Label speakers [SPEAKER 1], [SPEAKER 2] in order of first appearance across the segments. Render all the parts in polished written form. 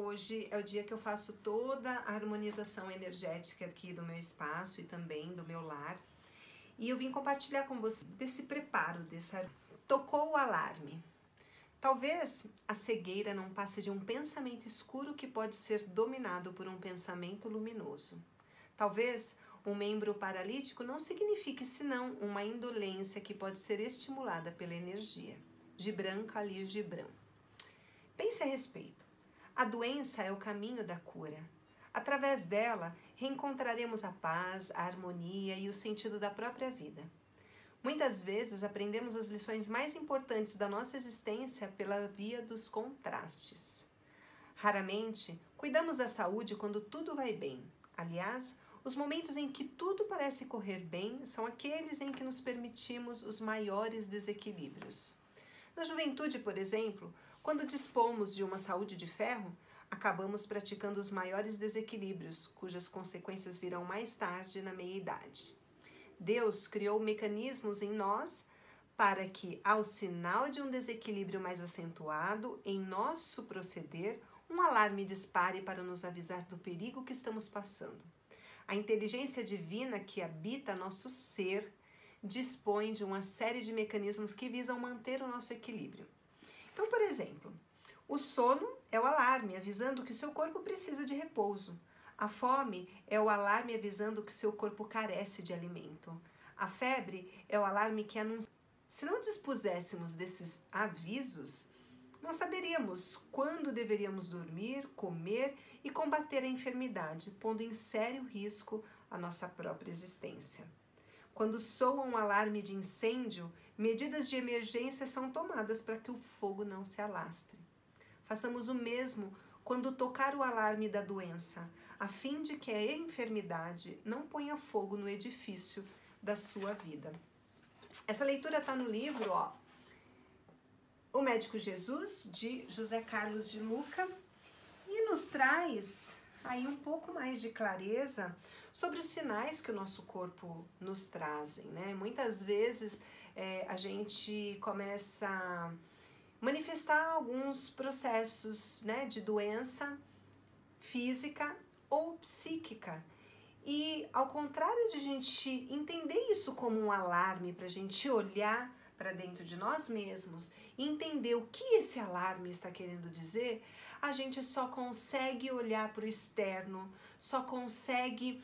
[SPEAKER 1] hoje é o dia que eu faço toda a harmonização energética aqui do meu espaço e também do meu lar. E eu vim compartilhar com você desse preparo, Tocou o alarme. Talvez a cegueira não passe de um pensamento escuro que pode ser dominado por um pensamento luminoso. Talvez um membro paralítico não signifique senão uma indolência que pode ser estimulada pela energia. Gibran Khalil Gibran. Pense a respeito. A doença é o caminho da cura. Através dela, reencontraremos a paz, a harmonia e o sentido da própria vida. Muitas vezes aprendemos as lições mais importantes da nossa existência pela via dos contrastes. Raramente, cuidamos da saúde quando tudo vai bem. Aliás, os momentos em que tudo parece correr bem são aqueles em que nos permitimos os maiores desequilíbrios. Na juventude, por exemplo, quando dispomos de uma saúde de ferro, acabamos praticando os maiores desequilíbrios, cujas consequências virão mais tarde na meia-idade. Deus criou mecanismos em nós para que, ao sinal de um desequilíbrio mais acentuado em nosso proceder, um alarme dispare para nos avisar do perigo que estamos passando. A inteligência divina que habita nosso ser dispõe de uma série de mecanismos que visam manter o nosso equilíbrio. Então, por exemplo, o sono é o alarme avisando que o seu corpo precisa de repouso. A fome é o alarme avisando que seu corpo carece de alimento. A febre é o alarme que anuncia. Se não dispuséssemos desses avisos, não saberíamos quando deveríamos dormir, comer e combater a enfermidade, pondo em sério risco a nossa própria existência. Quando soa um alarme de incêndio, medidas de emergência são tomadas para que o fogo não se alastre. Façamos o mesmo quando tocar o alarme da doença, a fim de que a enfermidade não ponha fogo no edifício da sua vida. Essa leitura está no livro, O Médico Jesus, de José Carlos de Luca, e nos traz aí um pouco mais de clareza sobre os sinais que o nosso corpo nos trazem, né? Muitas vezes a gente começa a manifestar alguns processos, né, de doença física ou psíquica. E ao contrário de a gente entender isso como um alarme para a gente olhar para dentro de nós mesmos e entender o que esse alarme está querendo dizer, a gente só consegue olhar para o externo, só consegue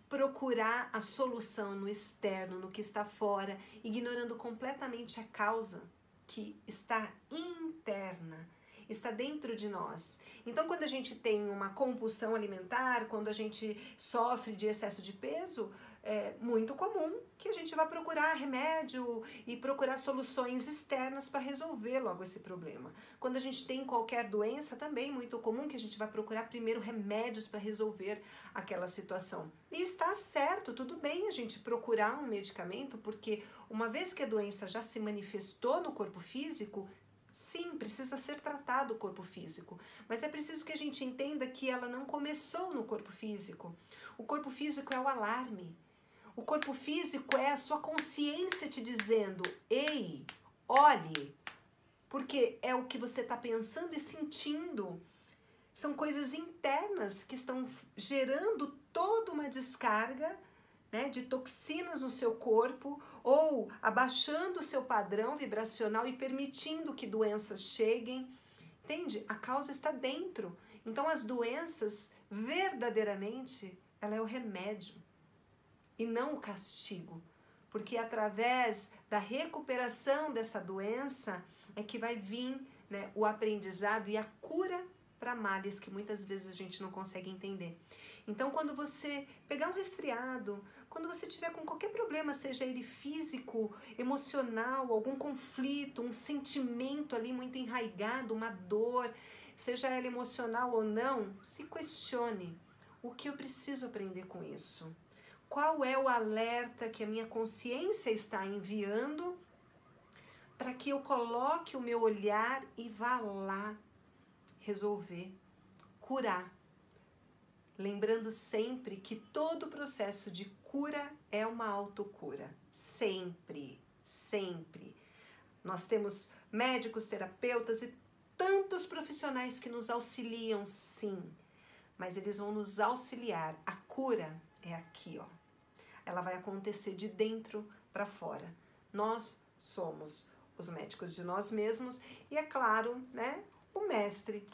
[SPEAKER 1] procurar a solução no externo, no que está fora, ignorando completamente a causa que está interna, está dentro de nós. Então, quando a gente tem uma compulsão alimentar, quando a gente sofre de excesso de peso, é muito comum que a gente vá procurar remédio e procurar soluções externas para resolver logo esse problema. Quando a gente tem qualquer doença, também é muito comum que a gente vá procurar primeiro remédios para resolver aquela situação. E está certo, tudo bem a gente procurar um medicamento, porque uma vez que a doença já se manifestou no corpo físico, sim, precisa ser tratado o corpo físico, mas é preciso que a gente entenda que ela não começou no corpo físico. O corpo físico é o alarme. O corpo físico é a sua consciência te dizendo, ei, olhe, porque é o que você está pensando e sentindo. São coisas internas que estão gerando toda uma descarga, né, de toxinas no seu corpo ou abaixando o seu padrão vibracional e permitindo que doenças cheguem. Entende? A causa está dentro. Então as doenças, verdadeiramente, ela é o remédio e não o castigo. Porque através da recuperação dessa doença é que vai vir, né, o aprendizado e a cura para males que muitas vezes a gente não consegue entender. Então, quando você pegar um resfriado, quando você tiver com qualquer problema, seja ele físico, emocional, algum conflito, um sentimento ali muito enraizado, uma dor, seja ela emocional ou não, se questione. O que eu preciso aprender com isso? Qual é o alerta que a minha consciência está enviando para que eu coloque o meu olhar e vá lá resolver, curar. Lembrando sempre que todo processo de cura é uma autocura. Sempre, sempre. Nós temos médicos, terapeutas e tantos profissionais que nos auxiliam, sim, mas eles vão nos auxiliar. A cura é aqui, ó. Ela vai acontecer de dentro para fora. Nós somos os médicos de nós mesmos e, é claro, né, o mestre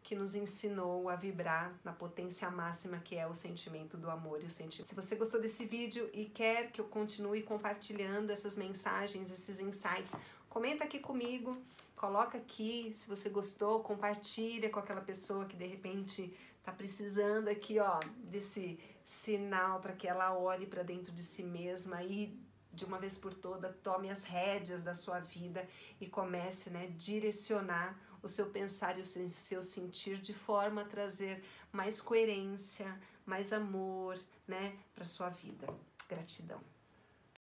[SPEAKER 1] que nos ensinou a vibrar na potência máxima que é o sentimento do amor e o sentimento. Se você gostou desse vídeo e quer que eu continue compartilhando essas mensagens, esses insights, comenta aqui comigo, coloca aqui se você gostou, compartilha com aquela pessoa que de repente tá precisando aqui, ó, desse sinal para que ela olhe para dentro de si mesma e de uma vez por toda tome as rédeas da sua vida e comece, né, direcionar o seu pensar e o seu sentir de forma a trazer mais coerência, mais amor, né, para sua vida. Gratidão.